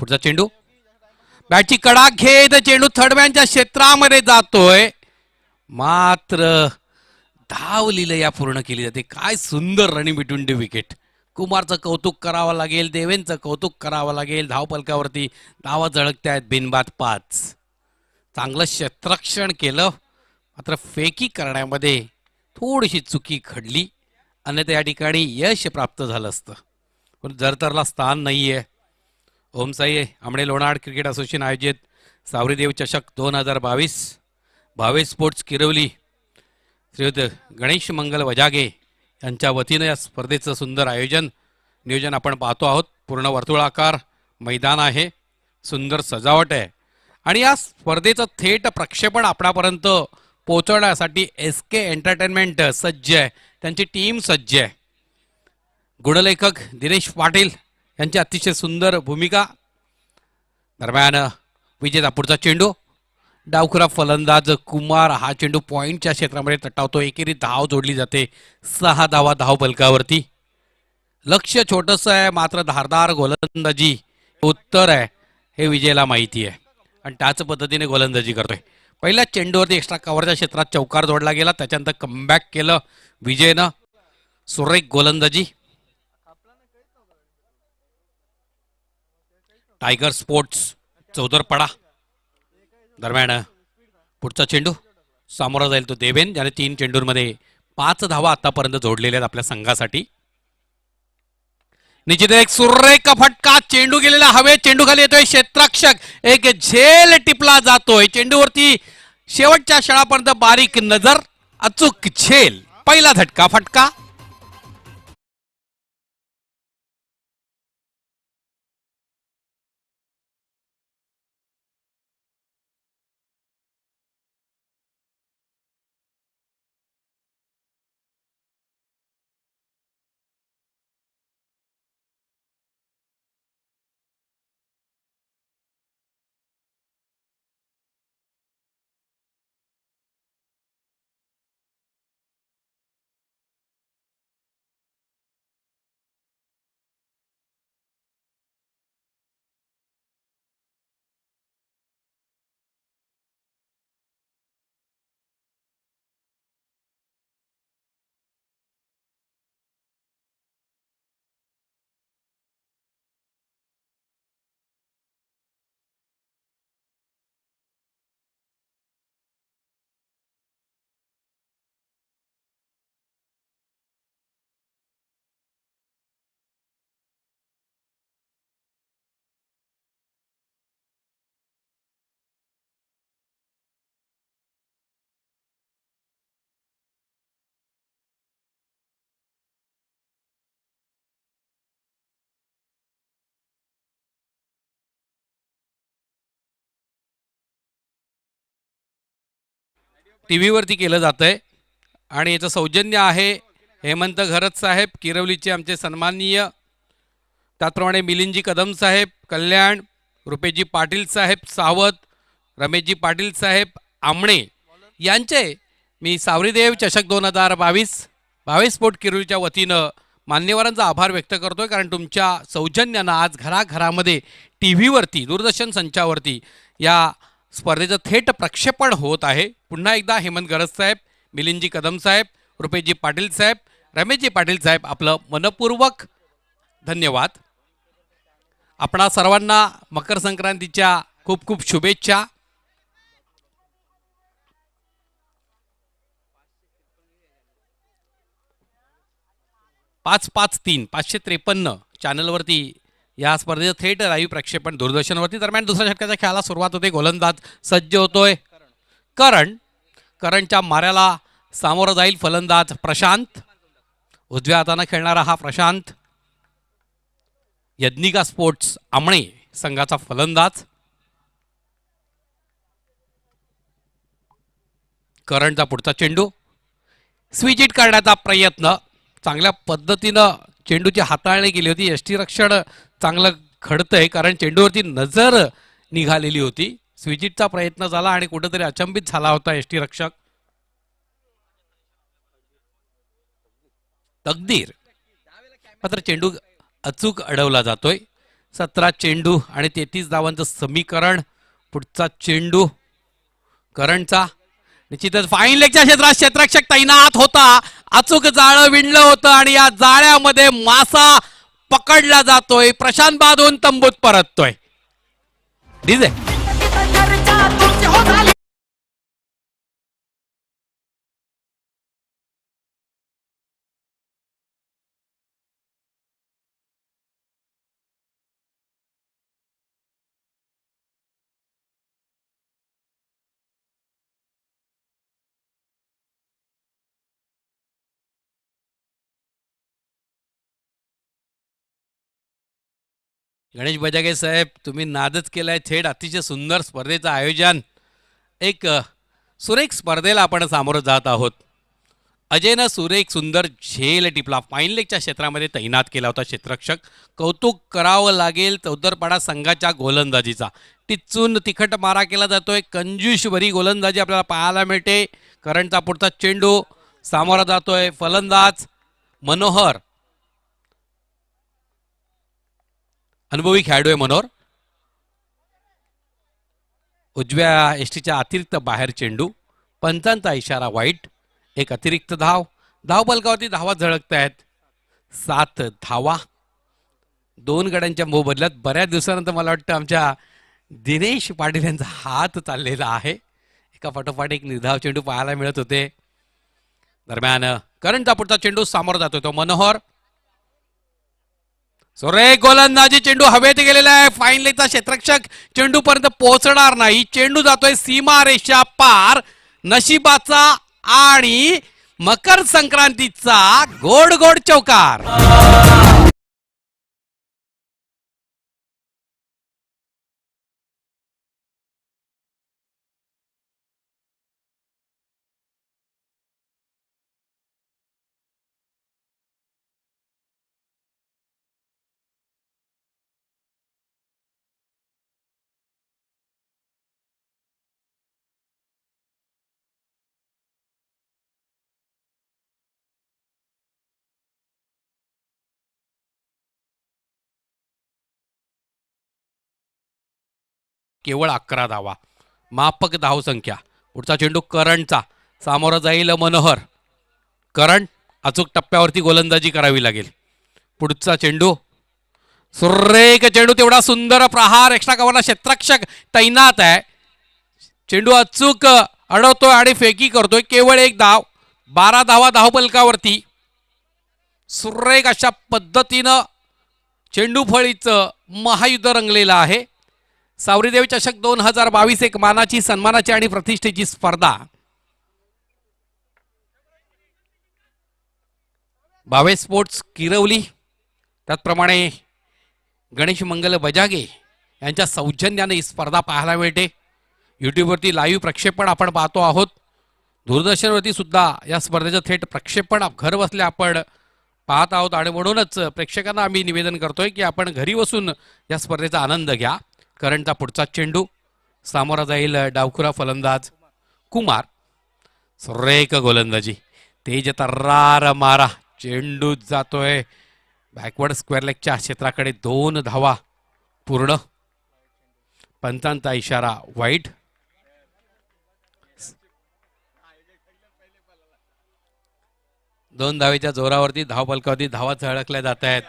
D: पुढचा चेंडू बॅटची कडा घेत चेंडू थर्डमॅनच्या क्षेत्रामध्ये जातोय, मात्र धाव लिलया पूर्ण केली जाते. काय सुंदर रनिंग बिटवीन द विकेट. कुमारचं कौतुक करावं लागेल, देवेंचं कौतुक करावं लागेल. धावपलकावरती धावा झळकतायत. बिनबाद 5. चांगलं क्षेत्ररक्षण केलं, मात्र फेकी करण्यामध्ये थोडीशी चुकी घडली, अन्यथा या ठिकाणी यश प्राप्त झालं असतं. पण जरतरला स्थान नाहीये. ओमसाई आमणे लोणाड क्रिकेट असोसिएशन आयोजित सावरीदेव चषक 2022 भावे स्पोर्ट्स किरवली श्रीयुत गणेश मंगल वजागे यांच्या वतीनं या स्पर्धेचं सुंदर नियोजन आपण पाहतो आहोत. पूर्ण वर्तुळाकार मैदान आहे, सुंदर सजावट आहे आणि या स्पर्धेचं थेट प्रक्षेपण आपणापर्यंत पोहोचवण्यासाठी SK एंटरटेनमेंट सज्ज आहे, त्यांची टीम सज्ज आहे. गुणलेखक दिनेश पाटील यांची अतिशय सुंदर भूमिका. दरम्यान विजेता पुढचा चेंडू, डावखुरा फलंदाज कुमार हा चेंडू पॉइंटच्या क्षेत्रामध्ये तटावतो. एकेरी धाव जोडली जाते. 6 धावा धाव फलकावरती. लक्ष छोटंसं आहे, मात्र धारदार गोलंदाजी उत्तर आहे हे विजयला माहिती आहे आणि त्याच पद्धतीने गोलंदाजी करतोय. पहिल्या चेंडूवरती एक्स्ट्रा कव्हरच्या क्षेत्रात चौकार जोडला गेला, त्याच्यानंतर कमबॅक केलं विजयनं. सुरेख गोलंदाजी. Tiger sports Chaudarpada. दरम्यान पुढचा चेंडू सामोरा जाईल तो देवेन, ज्याने 3 चेंडूंमध्ये 5 धावा आतापर्यंत जोडलेल्या आहेत आपल्या संघासाठी. निश्चित एक सुरेख फटका. चेंडू गेलेला हवेत, चेंडू खाली येतोय. क्षेत्ररक्षक एक झेल टिपला जातोय. चेंडूवरती शेवटच्या क्षणापर्यंत बारीक नजर, अचूक झेल. पहिला झटका फटका. टीव्हीवरती केलं जातंय आणि याचं सौजन्य आहे हेमंत घरत साहेब किरवलीचे आमचे सन्माननीय, त्याचप्रमाणे मिलिंदजी कदम साहेब कल्याण, रुपेशजी पाटील साहेब सावत, रमेशजी पाटील साहेब आमणे यांचे मी सावरीदेव चषक 2022 भावे स्पोर्ट किरवलीच्या वतीनं मान्यवरांचा आभार व्यक्त करतोय, कारण तुमच्या सौजन्यानं आज घराघरामध्ये टीव्हीवरती दूरदर्शन संचावरती या स्पर्धेचं थेट प्रक्षेपण होत आहे. पुन्हा एकदा हेमंत गरज साहेब, मिलिंदजी कदम साहेब, रुपेशजी पाटील साहेब, रमेशजी पाटील साहेब आपलं मनपूर्वक धन्यवाद. आपणा सर्वांना मकर संक्रांतीच्या खूप खूप शुभेच्छा. पाच 553 चॅनलवरती या स्पर्धेचं थेट लाईव्ह प्रक्षेपण दूरदर्शनवरती. दरम्यान दुसऱ्या षटकाच्या खेळाला सुरुवात होते. गोलंदाज सज्ज होतोय. करणच्या माऱ्याला सामोरं जाईल फलंदाज प्रशांत. उजव्या हाताने खेळणारा हा प्रशांत यज्ञिका स्पोर्ट्स आमणे संघाचा फलंदाज. करणचा पुढचा चेंडू, स्विच हिट करण्याचा प्रयत्न. चांगल्या पद्धतीनं चेंडूची हाताळणी केली होती. यष्टीरक्षण चांगलं घडतंय, कारण चेंडूवरती नजर निघालेली होती. स्विच हिटचा प्रयत्न झाला आणि कुठेतरी अचंबित झाला होता यष्टीरक्षक. तकदीर. मात्र चेंडू अचूक अडवला जातोय. 17 चेंडू आणि 33 धावांचं समीकरण. पुढचा चेंडू करंटचा. निश्चितच फाईन लेगच्या क्षेत्रात क्षेत्ररक्षक तैनात होता. अचूक जाळं विणलं होतं आणि या जाळ्यामध्ये मासा पकडला जातोय. प्रशांत बादून तंबूत परततोय. डीजे गणेश बजागे साहेब, तुम्ही नादच केलाय. थेट अतिशय सुंदर स्पर्धेचं आयोजन. एक सुरेख स्पर्धेला आपण सामोरं जात आहोत. अजयनं सुरेख सुंदर झेल टिपला. फाईन लेगच्या क्षेत्रामध्ये तैनात केला होता क्षेत्ररक्षक. कौतुक करावं लागेल चौदरपाडा संघाच्या गोलंदाजीचा. टिचून तिखट मारा केला जातोय. कंजूषभरी गोलंदाजी आपल्याला पाहायला मिळते. करंटचा पुढचा चेंडू सामोरा जातोय. फलंदाज मनोहर, अनुभवी खेळाडू आहे मनोहर. उजव्या एसटीच्या अतिरिक्त बाहेर चेंडू. पंचांचा इशारा वाईट. एक अतिरिक्त धाव. धावफलकावरती धावा झळकत आहेत. 7 धावा. 2 गड्यांच्या मोबदल्यात बऱ्याच दिवसानंतर मला वाटतं आमच्या दिनेश पाटील यांचा हात चाललेला आहे. एका पाठोपाठ एक निर्धाव चेंडू पाहायला मिळत होते. दरम्यान करंटचा पुढचा चेंडू सामोरा जातोय तो मनोहर. सुरेख गोलंदाजी. चेंडू हवेत गेलेला आहे. फाईन लेगचा क्षेत्ररक्षक चेंडू पर्यंत पोहोचणार नाही. चेंडू जातोय सीमा रेषा पार. नशिबाचा आणि मकर संक्रांतीचा गोड गोड चौकार. केवळ 11 धावा. मापक धावसंख्या. पुढचा चेंडू करंटचा. सामोरा जाईल मनोहर. करंट अचूक टप्प्यावरती गोलंदाजी करावी लागेल. पुढचा चेंडू सुरेख चेंडू. तेवढा सुंदर प्रहार. एक्स्ट्रा कव्हरला क्षेत्ररक्षक तैनात आहे. चेंडू अचूक अडवतोय आणि फेकी करतोय. केवळ 1 धाव. 12 धावा धावफलकावरती. सुरेख अशा पद्धतीनं चेंडू फळीचं महायुद्ध रंगलेलं आहे. सावरीदेवी चषक 2022 एक मानाची, सन्मानाची आणि प्रतिष्ठेची स्पर्धा. भावे स्पोर्ट्स किरवली, त्याचप्रमाणे गणेश मंगल बजागे यांच्या सौजन्याने ही स्पर्धा पाहायला मिळते. यूट्यूबवरती लाईव्ह प्रक्षेपण आपण पाहतो आहोत. दूरदर्शनवरती सुद्धा या स्पर्धेचं थेट प्रक्षेपण घर बसल्या आपण पाहत आहोत. आणि म्हणूनच प्रेक्षकांना आम्ही निवेदन करतोय की आपण घरी बसून या स्पर्धेचा आनंद घ्या. करंटचा पुढचा चेंडू सामोरा जाईल डावखुरा फलंदाज कुमार. सुरेख गोलंदाजी. तेज तर्रार मारा. चेंडू जातोय बॅकवर्ड स्क्वेअर लेगच्या क्षेत्राकडे. 2 धावा पूर्ण. पंचांचा इशारा वाईट. दोन धावेच्या जोरावरती धावफलकावरती धावा झळकल्या जात आहेत.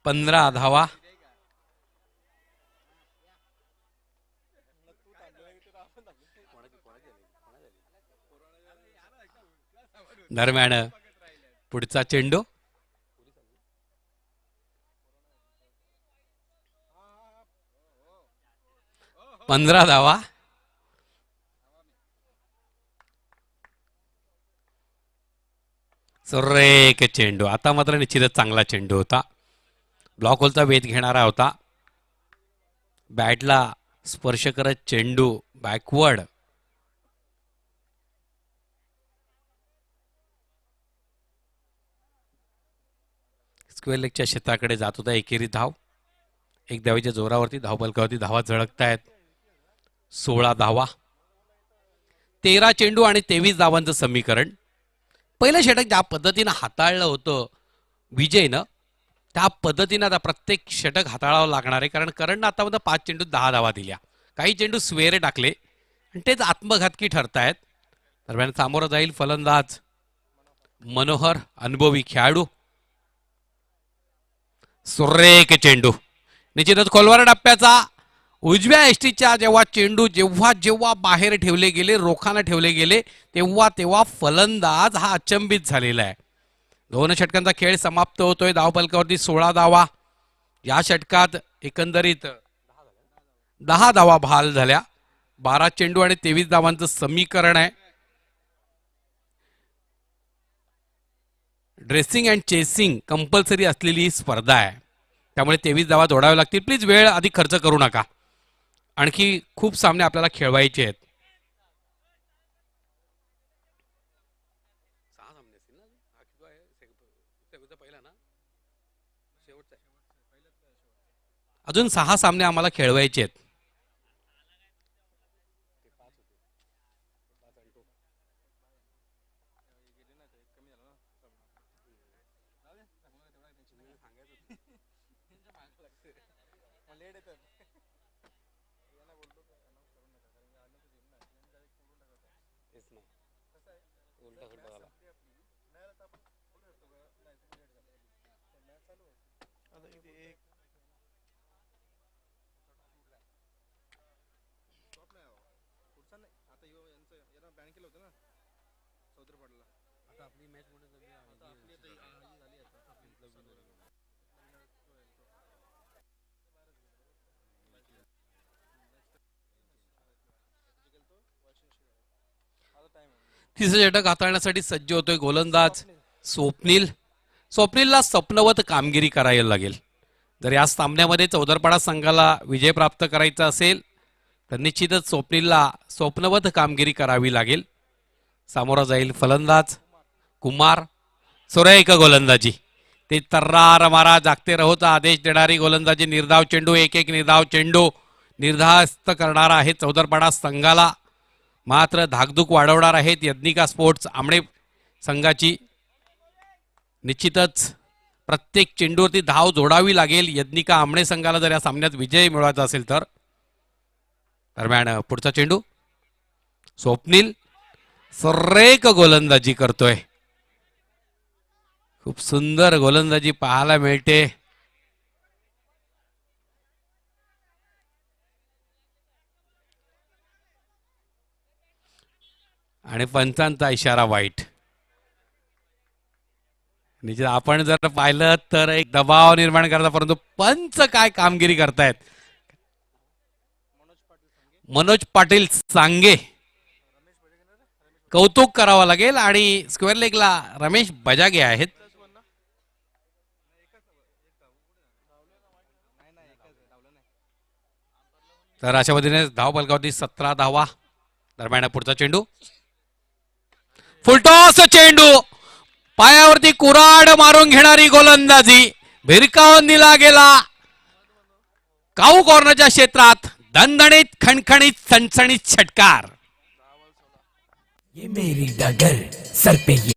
D: 15 धावा. दरम्यान पुढचा चेंडू 15 धावा. सुरेख चेंडू. आता मात्र निश्चितच चांगला चेंडू होता. ब्लॉक होलचा वेध घेणारा होता. बॅटला स्पर्श करत चेंडू बॅकवर्ड. स्क्वेअर लेगच्या क्षेत्राकडे जात होता. एकेरी धाव. 1 धावेच्या जोरावरती धावफलकावरती धावा झळकत आहेत. 16 धावा. 13 चेंडू आणि 23 धावांचं समीकरण. पहिलं षटक ज्या पद्धतीनं हाताळलं होतं विजयनं, त्या पद्धतीनं आता प्रत्येक षटक हाताळावं लागणार आहे. कारण करणनं आतापर्यंत 5 चेंडू 10 धावा दिल्या, काही चेंडू स्वेरे टाकले आणि तेच आत्मघातकी ठरतायत. दरम्यान सामोरं जाईल फलंदाज मनोहर, अनुभवी खेळाडू. सुरेख चेंडू, निश्चितच खोलवर टप्प्याचा उजव्या एसटीच्या जेव्हा चेंडू जेव्हा बाहेर ठेवले गेले, रोखानं ठेवले गेले, तेव्हा फलंदाज हा अचंबित झालेला आहे. 2 षटकांचा खेळ समाप्त होतोय. धावफलकावरती 16 धावा. या षटकात एकंदरीत 10 धावा बहाल झाल्या. 12 चेंडू आणि 23 धावांचं समीकरण आहे. ड्रेसिंग अँड चेसिंग कंपल्सरी असलेली ही स्पर्धा आहे, त्यामुळे 23 धावा जोडाव्या लागतील. प्लीज वेळ अधिक खर्च करू नका, आणखी खूप सामने आपल्याला खेळवायचे आहेत. अजून 6 सामने आम्हाला खेळवायचे आहेत. तिसरं षटक हाताळण्यासाठी सज्ज होतोय गोलंदाज स्वप्नील. स्वप्नीलला स्वप्नवत कामगिरी करायला लागेल. जर या सामन्यामध्ये चौदरपाडा संघाला विजय प्राप्त करायचा असेल तर निश्चितच स्वप्नीलला स्वप्नवत कामगिरी करावी लागेल. सामोरा जाईल फलंदाज कुमार. सुरेख गोलंदाजी, ते तर्रार मारा जागते रहोचा आदेश देणारी गोलंदाजी. निर्धाव चेंडू, एक निर्धाव चेंडू निर्धास्त करणार आहे चौदरपाडा संघाला. मात्र धाकधूक वाढवणार आहेत यज्ञिका स्पोर्ट्स आमणे संघाची. निश्चितच प्रत्येक चेंडूवरती धाव जोडावी लागेल यज्ञिका आमणे संघाला जर या सामन्यात विजय मिळवायचा असेल तर. दरम्यान पुढचा चेंडू, स्वप्नील सुरेख गोलंदाजी करतोय. खूप सुंदर गोलंदाजी पाहायला मिळते. आणि पंचांचा इशारा वाईट. निश्चित आपण जर पाहिलं तर एक दबाव निर्माण करता, परंतु पंच काय कामगिरी करतायत. मनोज पाटील सांगे कौतुक करावं लागेल. आणि स्क्वेअर लेगला रमेश बजागे आहेत. तर अशा पद्धतीने धाव फलकावरती 17 धावा. दरम्यान पुढचा चेंडू, फुलटॉस चेंडू, पायावरती कुराड मारून घेणारी गोलंदाजी. भिरकावून दिला गेला काऊ कॉर्नरच्या क्षेत्रात. दणदणीत खणखणीत सणसणीत षटकार.
E: ये मेरी डगर सर पे ये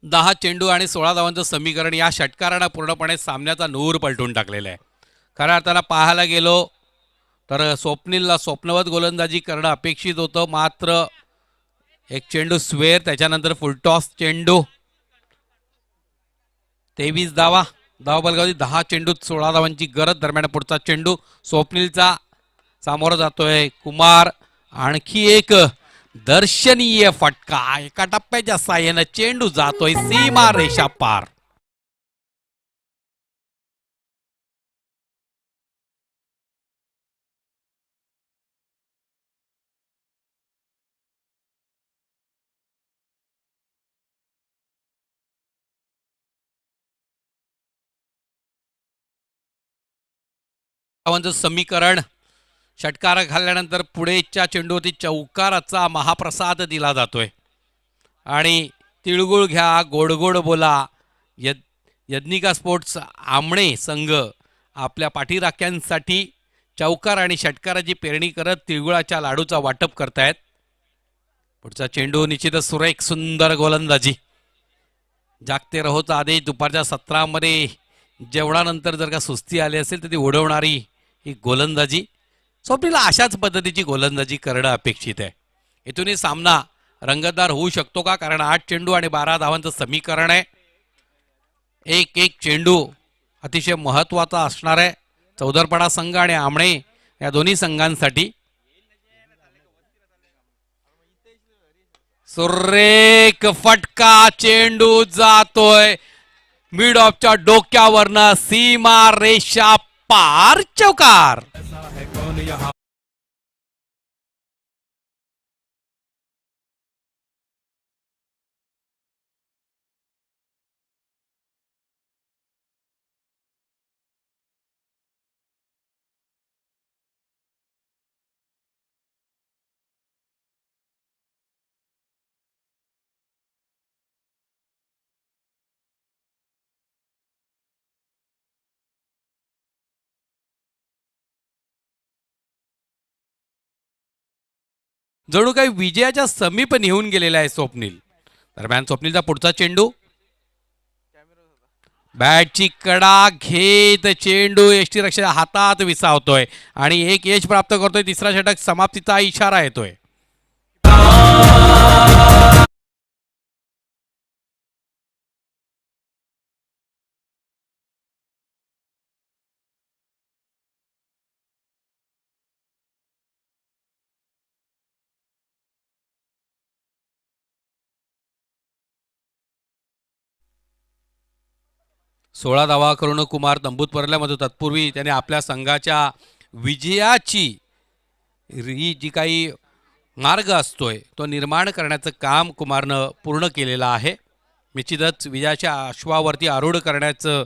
D: दहा चेंडू आणि 16 धावांचं समीकरण या षटकारानं पूर्णपणे सामन्याचा नूर पलटून टाकलेला आहे. खऱ्या अर्थानं पाहायला गेलो तर स्वप्नीलला स्वप्नवत गोलंदाजी करणं अपेक्षित होतं. मात्र एक चेंडू स्वेअर, त्याच्यानंतर फुलटॉस चेंडू. 23 धावा. धाव बलगावती 10 चेंडूत 16 धावांची गरज. दरम्यान पुढचा चेंडू स्वप्नीलचा. सामोरा जातोय कुमार. आणखी एक दर्शनीय फटका. एका टप्प्याच्या साह्यानं चेंडू जातोय सीमा रेषा पार. धावांचं समीकरण षटकार घालल्यानंतर पुढेच्या चेंडूवरती चौकाराचा महाप्रसाद दिला जातोय आणि तिळगुळ घ्या, गोड बोला. यज्ञिका स्पोर्ट्स आमणे संघ आपल्या पाठीराख्यांसाठी चौकार आणि षटकाराची पेरणी करत तिळगुळाच्या लाडूचा वाटप करतायत. पुढचा चेंडू निश्चितच सुरेख सुंदर गोलंदाजी. जागते रहोचा आदेश दुपारच्या सत्रामध्ये जेवणानंतर जर का सुस्ती आली असेल तर ती उडवणारी ही गोलंदाजी. स्वप्नीला अशाच पद्धतीची गोलंदाजी करणं अपेक्षित आहे. इथूनही सामना रंगतदार होऊ शकतो का, कारण 8 चेंडू आणि 12 धावांचं समीकरण आहे. एक चेंडू अतिशय महत्वाचा असणार आहे चौदरपडा संघ आणि आमणे या दोन्ही संघांसाठी. सुरेख फटका, चेंडू जातोय मिड ऑफच्या डोक्यावरनं सीमा रेषा पार, चौकार. जणू काही विजयाच्या समीप नेऊन गेलेला आहे स्वप्नील. दरम्यान स्वप्नीलचा पुढचा चेंडू, बॅटची कडा घेत चेंडू यष्टी रक्षकाच्या हातात विसावतोय आणि एक यश प्राप्त करतोय. तिसरा षटक समाप्तीचा इशारा येतोय. सोळा धावा करून कुमार तंबूत परतल्यामध्ये तत्पूर्वी त्याने आपल्या संघाच्या विजयाची जी काही मार्ग असतोय तो निर्माण करण्याचं काम कुमारनं पूर्ण केलेलं आहे. निश्चितच विजयाच्या अश्वावरती आरूढ करण्याचं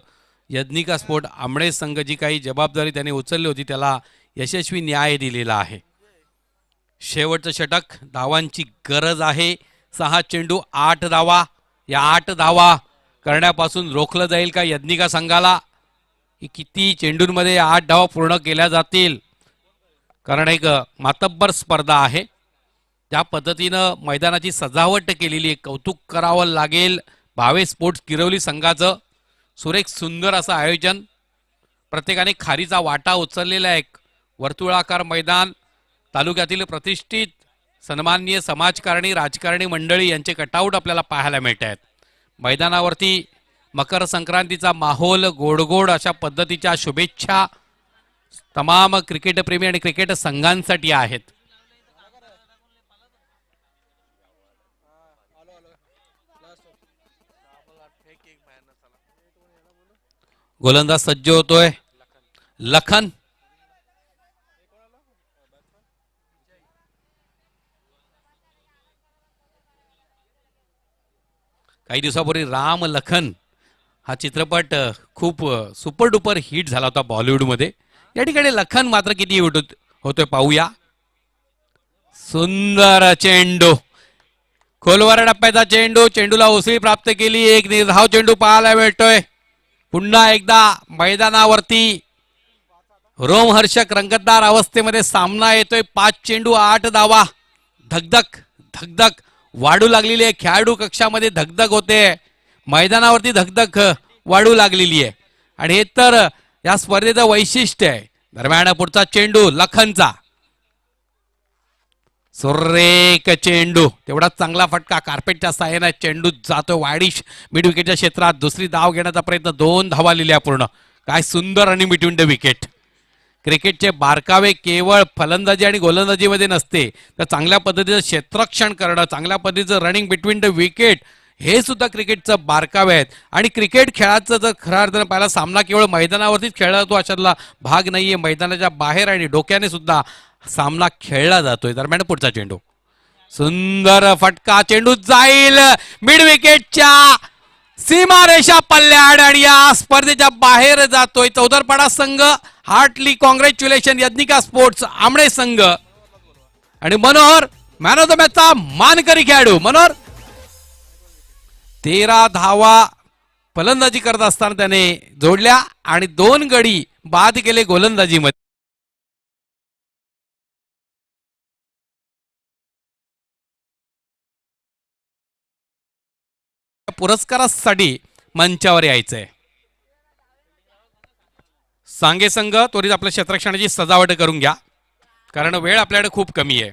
D: यज्ञिका स्पोर्ट आमणे संघ जी काही जबाबदारी त्याने उचलली होती त्याला यशस्वी न्याय दिलेला आहे. शेवटचं षटक, धावांची गरज आहे. 6 चेंडू 8 धावा. या 8 धावा करण्यापासून रोखलं जाईल का यज्ञिका संघाला? किती चेंडूंमध्ये 8 धावा पूर्ण केल्या जातील? कारण एक मातब्बर स्पर्धा आहे. ज्या पद्धतीनं मैदानाची सजावट केलेली आहे, कौतुक करावं लागेल भावे स्पोर्ट्स गिरवली संघाचं. सुरेख सुंदर असं आयोजन, प्रत्येकाने खारीचा वाटा उचललेला एक वर्तुळाकार मैदान, तालुक्यातील प्रतिष्ठित सन्माननीय समाजकारणी राजकारणी मंडळी यांचे कटआउट आपल्याला पाहायला मिळत आहेत. मैदानावरती मकर संक्रांतीचा माहोल, गोड अशा पद्धतीच्या शुभेच्छा तमाम क्रिकेटप्रेमी आणि क्रिकेट संघांसाठी आहेत. गोलंदाज सज्ज होतोय लखन. काही दिवसापूर्वी राम लखन हा चित्रपट खूप सुपर डुपर हिट झाला होता बॉलिवूडमध्ये. या ठिकाणी लखन मात्र किती होतोय पाहूया. सुंदर चेंडू, खोलवर टप्प्याचा चेंडू, चेंडूला उसळी प्राप्त केली. एक निर्धाव चेंडू पाहायला मिळतोय. पुन्हा एकदा मैदानावरती रोमहर्षक रंगतदार अवस्थेमध्ये सामना येतोय. 5 चेंडू 8 धावा. धगधग वाढू लागलेली आहे. खेळाडू कक्षामध्ये धगधग होते, मैदानावरती धगधग वाढू लागलेली आहे आणि हे तर या स्पर्धेचं वैशिष्ट्य आहे. दरम्यान पुढचा चेंडू लखनचा, सुरेख चेंडू, तेवढाच चांगला फटका. कार्पेटच्या साहाय्याने चेंडू जातो वाडीश मिड विकेटच्या क्षेत्रात. दुसरी धाव घेण्याचा प्रयत्न, 2 धावा लिहिल्या पूर्ण. काय सुंदर आणि बिटवीन द विकेट. क्रिकेटचे बारकावे केवळ फलंदाजी आणि गोलंदाजीमध्ये नसते, तर चांगल्या पद्धतीचं क्षेत्ररक्षण करणं, चांगल्या पद्धतीचं रनिंग बिटवीन द विकेट, हे सुद्धा क्रिकेटचं बारकावे आहेत. आणि क्रिकेट खेळाचं जर खऱ्या अर्थानं पाहिला सामना केवळ मैदानावरतीच खेळला जातो अशातला भाग नाहीये. मैदानाच्या बाहेर आणि डोक्याने सुद्धा सामना खेळला जातोय. दरम्यान पुढचा चेंडू, सुंदर फटका, चेंडू जाईल मिड विकेटच्या सीमारेषा पल्ल्याड आणि या स्पर्धेच्या बाहेर जातोय चौदरपाडा संघ. हार्टली कॉंग्रॅच्युलेशन यज्ञिका स्पोर्ट्स आमणे संघ. आणि मनोहर मॅन ऑफ द मॅचचा मानकरी खेळाडू. मनोहर 13 धावा फलंदाजी करत असताना त्याने जोडल्या आणि 2 गडी बाद केले गोलंदाजीमध्ये. पुरस्कारासाठी मंचावर यायचंय. सांगे संघ त्वरित आपल्या क्षेत्ररक्षणाची सजावट करून घ्या कारण वेळ आपल्याकडे खूप कमी आहे.